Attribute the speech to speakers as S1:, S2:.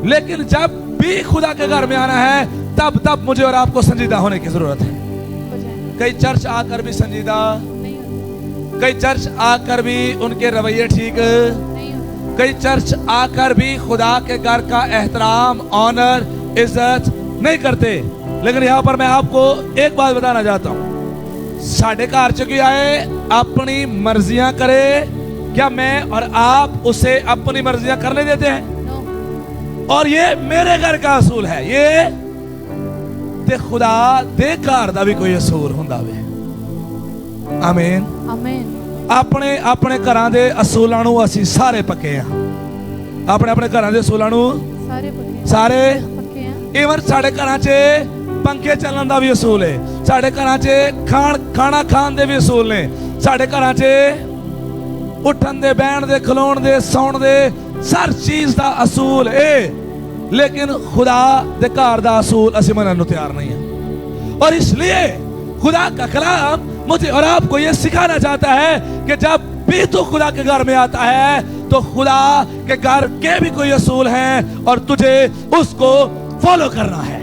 S1: लेकिन जब भी खुदा के घर में आना है तब मुझे और आपको संजीदा होने की जरूरत है। कई चर्च आकर भी संजीदा, कई चर्च आकर भी उनके रवैये ठीक, कई चर्च आकर भी खुदा के घर का एहतराम, ऑनर, इज्जत नहीं करते। लेकिन यहाँ पर मैं आपको एक बात बताना चाहता हूँ, साढ़े घर च कोई आए अपनी मर्जियां करे, क्या मैं और आप उसे अपनी मर्जियां करने देते हैं? और ये मेरे घर का असूल है, ये ते खुदा दे घर दा भी कोई असूल हुंदा वे। आमीन
S2: आमीन।
S1: अपने अपने घरां दे असूलां नूं असीं सारे पक्के हैं। अपने अपने घरां दे असूलां नूं सारे इवन साढ़े घरां च पंखे चलन दा भी असूल है, साढ़े घरां च खाना खान दे भी असूल ने, साढ़े घरां च उठन दे, बैठन दे, खलोण दे, सौण दे, हर चीज दा असूल है। लेकिन खुदा दे घर दा असूल असीं मनन नूं तैयार नहीं है। और इसलिए खुदा का कलाम मुझे और आपको ये सिखाना चाहता है कि जब भी तू खुदा के घर में आता है तो खुदा के घर के भी कोई असूल हैं और तुझे उसको फॉलो करना है।